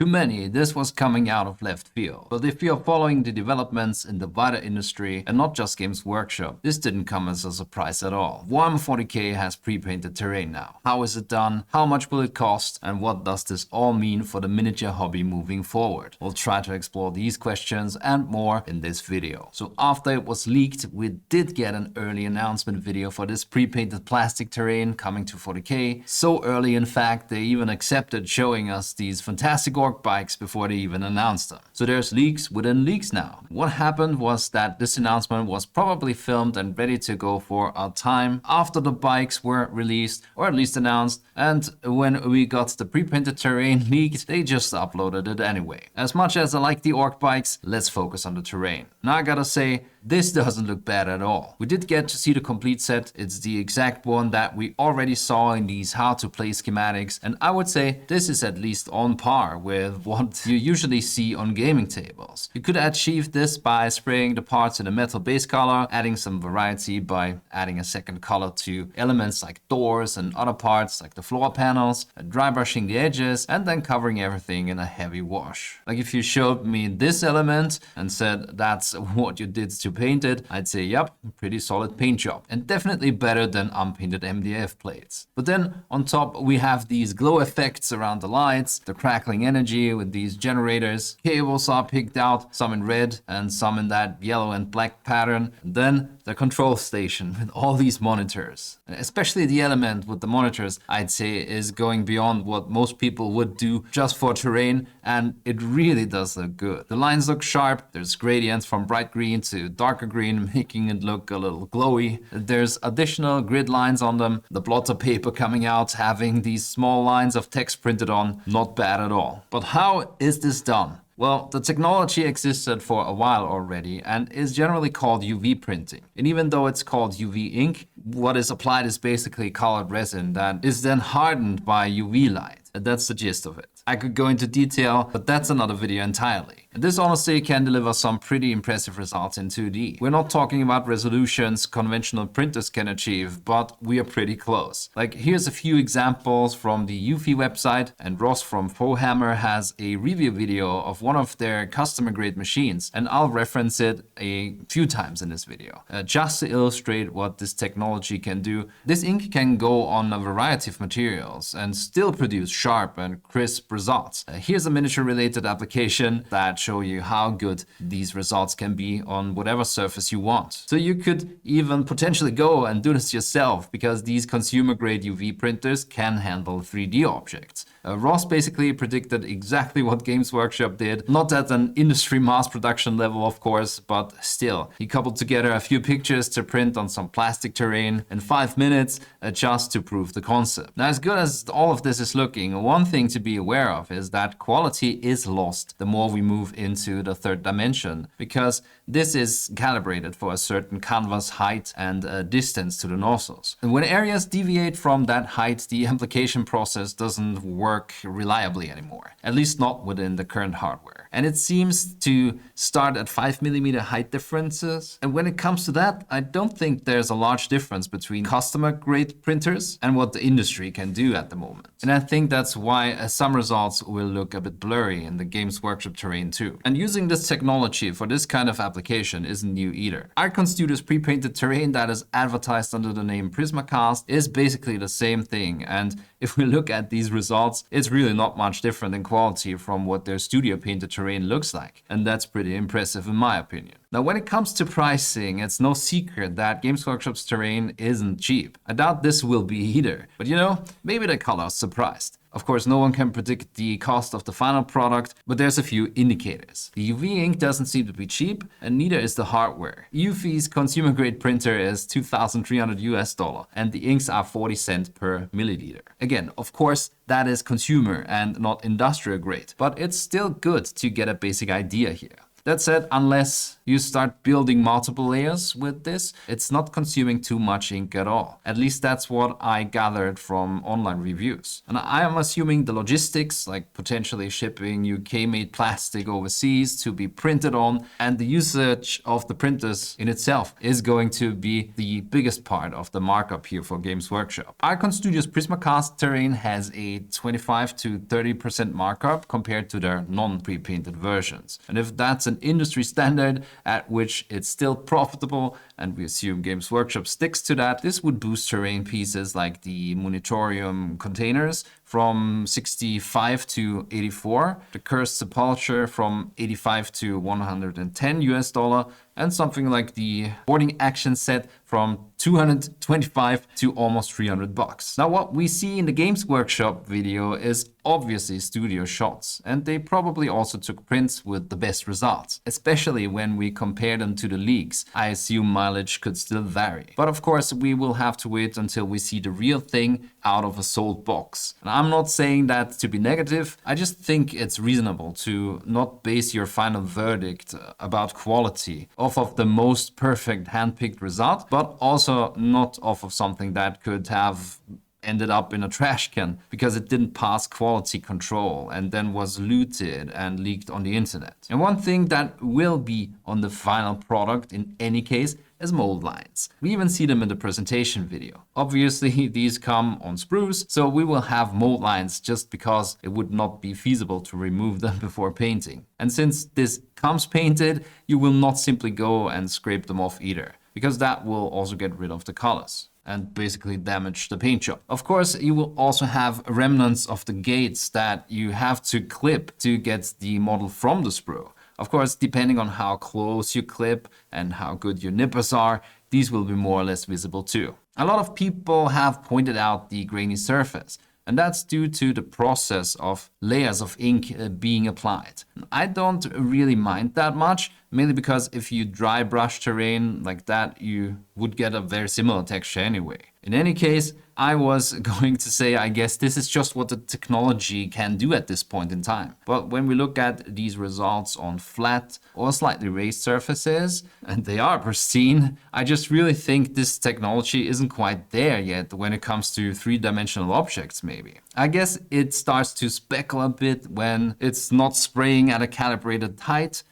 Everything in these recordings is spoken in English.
To many, this was coming out of left field. But if you're following the developments in the wider industry and not just Games Workshop, this didn't come as a surprise at all. Warhammer 40k has pre-painted terrain now. How is it done? How much will it cost? And what does this all mean for the miniature hobby moving forward? We'll try to explore these questions and more in this video. So after it was leaked, we did get an early announcement video for this pre-painted plastic terrain coming to 40k. So early, in fact, they even accepted showing us these fantastic orc bikes before they even announced them. So there's leaks within leaks now. What happened was that this announcement was probably filmed and ready to go for a time after the bikes were released, or at least announced, and when we got the pre-painted terrain leaked, they just uploaded it anyway. As much as I like the orc bikes, let's focus on the terrain. Now I gotta say, this doesn't look bad at all. We did get to see the complete set. It's the exact one that we already saw in these how to play schematics, and I would say this is at least on par with what you usually see on gaming tables. You could achieve this by spraying the parts in a metal base color, adding some variety by adding a second color to elements like doors and other parts like the floor panels, dry brushing the edges, and then covering everything in a heavy wash. Like if you showed me this element and said that's what you did to paint it, I'd say yep, pretty solid paint job, and definitely better than unpainted MDF plates. But then on top we have these glow effects around the lights, the crackling energy with these generators. Cables are picked out, some in red and some in that yellow and black pattern. And then the control station with all these monitors. Especially the element with the monitors, I'd say, is going beyond what most people would do just for terrain, and it really does look good. The lines look sharp, there's gradients from bright green to darker green, making it look a little glowy. There's additional grid lines on them, the blotter paper coming out, having these small lines of text printed on, not bad at all. But how is this done? Well, the technology existed for a while already and is generally called UV printing. And even though it's called UV ink, what is applied is basically colored resin that is then hardened by UV light. And that's the gist of it. I could go into detail, but that's another video entirely. And this honestly can deliver some pretty impressive results in 2D. We're not talking about resolutions conventional printers can achieve, but we are pretty close. Like here's a few examples from the Eufy website, and Ross from warhammer has a review video of one of their customer grade machines, and I'll reference it a few times in this video. Just to illustrate what this technology can do, this ink can go on a variety of materials and still produce sharp and crisp results. Here's a miniature related application that show you how good these results can be on whatever surface you want. So you could even potentially go and do this yourself, because these consumer grade UV printers can handle 3D objects. Ross basically predicted exactly what Games Workshop did, not at an industry mass production level of course, but still. He coupled together a few pictures to print on some plastic terrain in 5 minutes just to prove the concept. Now as good as all of this is looking, one thing to be aware of is that quality is lost the more we move into the third dimension, because this is calibrated for a certain canvas height and distance to the nozzles. And when areas deviate from that height, the application process doesn't work reliably anymore, at least not within the current hardware. And it seems to start at 5mm height differences. And when it comes to that, I don't think there's a large difference between customer grade printers and what the industry can do at the moment. And I think that's why some results will look a bit blurry in the Games Workshop terrain too. And using this technology for this kind of application isn't new either. Icon Studio's pre-painted terrain that is advertised under the name Prismacast is basically the same thing. And if we look at these results, it's really not much different in quality from what their studio painted terrain looks like. And that's pretty impressive in my opinion. Now, when it comes to pricing, it's no secret that Games Workshop's terrain isn't cheap. I doubt this will be either. But you know, maybe the color's surprised. Of course, no one can predict the cost of the final product, but there's a few indicators. The UV ink doesn't seem to be cheap, and neither is the hardware. Eufy's consumer grade printer is $2,300 and the inks are 40 cents per milliliter. Again, of course, that is consumer and not industrial grade, but it's still good to get a basic idea here. That said, unless You start building multiple layers with this, it's not consuming too much ink at all. At least that's what I gathered from online reviews. And I am assuming the logistics, like potentially shipping UK-made plastic overseas to be printed on, and the usage of the printers in itself is going to be the biggest part of the markup here for Games Workshop. Icon Studio's Prismacast Terrain has a 25 to 30% markup compared to their non-pre-painted versions. And if that's an industry standard at which it's still profitable, and we assume Games Workshop sticks to that, this would boost terrain pieces like the Monitorium containers from 65 to 84, the Cursed Sepulchre from 85 to 110 US dollar, and something like the boarding action set from 225 to almost 300 bucks. Now what we see in the Games Workshop video is obviously studio shots, and they probably also took prints with the best results, especially when we compare them to the leaks. I assume mileage could still vary. But of course we will have to wait until we see the real thing out of a sold box. And I'm not saying that to be negative, I just think it's reasonable to not base your final verdict about quality off of the most perfect hand-picked result, but also not off of something that could have ended up in a trash can because it didn't pass quality control and then was looted and leaked on the internet. And one thing that will be on the final product in any case is mold lines. We even see them in the presentation video. Obviously these come on sprues, so we will have mold lines just because it would not be feasible to remove them before painting. And since this comes painted, you will not simply go and scrape them off either, because that will also get rid of the colors and basically damage the paint job. Of course, you will also have remnants of the gates that you have to clip to get the model from the sprue. Of course, depending on how close you clip and how good your nippers are, these will be more or less visible too. A lot of people have pointed out the grainy surface, and that's due to the process of layers of ink being applied. I don't really mind that much, mainly because if you dry brush terrain like that, you would get a very similar texture anyway. In any case, I was going to say, I guess this is just what the technology can do at this point in time. But when we look at these results on flat or slightly raised surfaces, and they are pristine, I just really think this technology isn't quite there yet when it comes to three-dimensional objects maybe. I guess it starts to speckle a bit when it's not spraying at a calibrated height.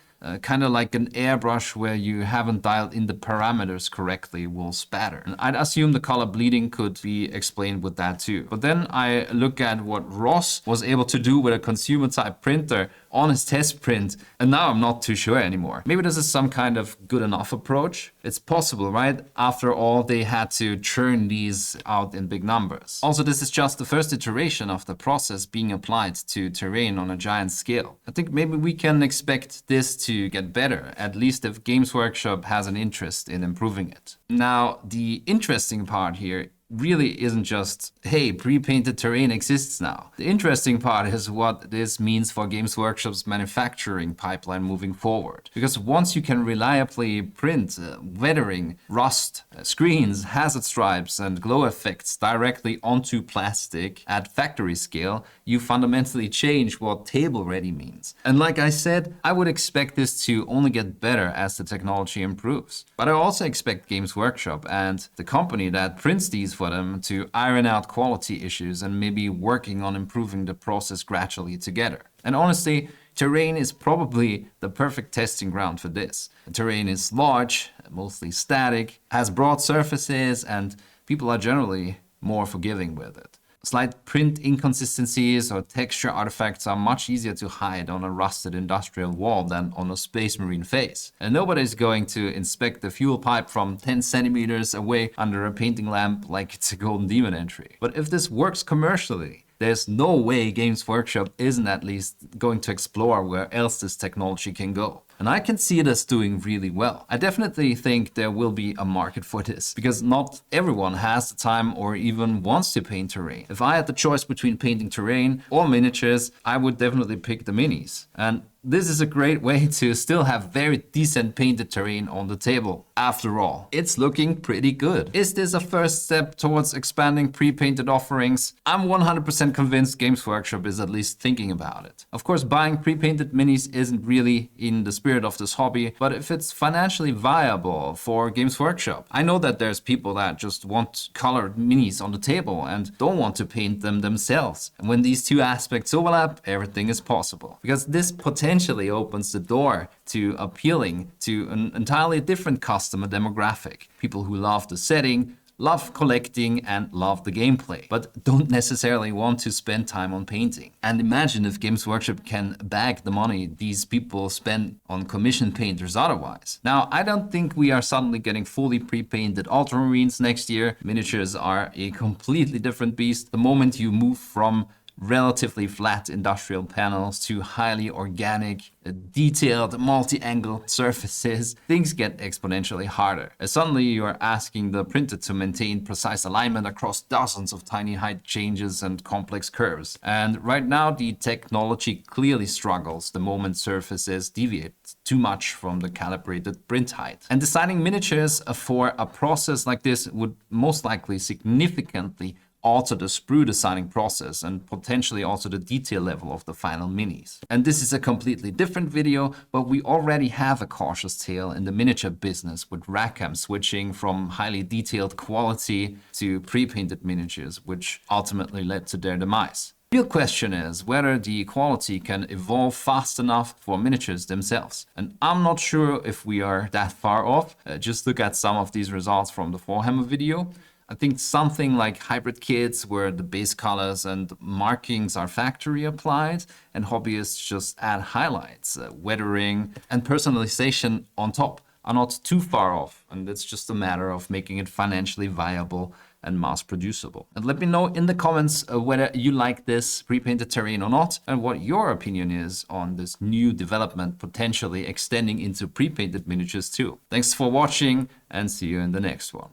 Kind of like an airbrush where you haven't dialed in the parameters correctly will spatter. And I'd assume the color bleeding could be explained with that too. But then I look at what Ross was able to do with a consumer type printer on his test print, and now I'm not too sure anymore. Maybe this is some kind of good enough approach. It's possible, right? After all, they had to churn these out in big numbers. Also, this is just the first iteration of the process being applied to terrain on a giant scale. I think maybe we can expect this to get better, at least if Games Workshop has an interest in improving it. Now, the interesting part here really isn't just, hey, pre-painted terrain exists now. The interesting part is what this means for Games Workshop's manufacturing pipeline moving forward. Because once you can reliably print weathering, rust, screens, hazard stripes, and glow effects directly onto plastic at factory scale, you fundamentally change what table ready means. And like I said, I would expect this to only get better as the technology improves. But I also expect Games Workshop and the company that prints these for them to iron out quality issues and maybe working on improving the process gradually together. And honestly, terrain is probably the perfect testing ground for this. The terrain is large, mostly static, has broad surfaces, and people are generally more forgiving with it. Slight print inconsistencies or texture artifacts are much easier to hide on a rusted industrial wall than on a Space Marine face. And nobody's going to inspect the fuel pipe from 10 centimeters away under a painting lamp like it's a Golden Demon entry. But if this works commercially, there's no way Games Workshop isn't at least going to explore where else this technology can go. And I can see this doing really well. I definitely think there will be a market for this, because not everyone has the time or even wants to paint terrain. If I had the choice between painting terrain or miniatures, I would definitely pick the minis. And this is a great way to still have very decent painted terrain on the table. After all, it's looking pretty good. Is this a first step towards expanding pre-painted offerings? I'm 100% convinced Games Workshop is at least thinking about it. Of course, buying pre-painted minis isn't really in the spirit of this hobby, but if it's financially viable for Games Workshop, I know that there's people that just want colored minis on the table and don't want to paint them themselves. And when these two aspects overlap, everything is possible. Because this potentially opens the door to appealing to an entirely different customer demographic. People who love the setting, love collecting, and love the gameplay, but don't necessarily want to spend time on painting. And imagine if Games Workshop can bag the money these people spend on commission painters otherwise. Now, I don't think we are suddenly getting fully pre-painted ultramarines next year. Miniatures are a completely different beast. The moment you move from relatively flat industrial panels to highly organic, detailed, multi-angled surfaces, things get exponentially harder. Suddenly you are asking the printer to maintain precise alignment across dozens of tiny height changes and complex curves. And right now the technology clearly struggles the moment surfaces deviate too much from the calibrated print height. And designing miniatures for a process like this would most likely significantly alter the sprue designing process and potentially also the detail level of the final minis. And this is a completely different video, but we already have a cautious tale in the miniature business with Rackham switching from highly detailed quality to pre-painted miniatures, which ultimately led to their demise. The real question is whether the quality can evolve fast enough for miniatures themselves. And I'm not sure if we are that far off. Just look at some of these results from the Warhammer video. I think something like hybrid kits where the base colors and markings are factory applied and hobbyists just add highlights, weathering and personalization on top are not too far off, and it's just a matter of making it financially viable and mass producible. And let me know in the comments whether you like this pre-painted terrain or not, and what your opinion is on this new development potentially extending into pre-painted miniatures too. Thanks for watching and see you in the next one.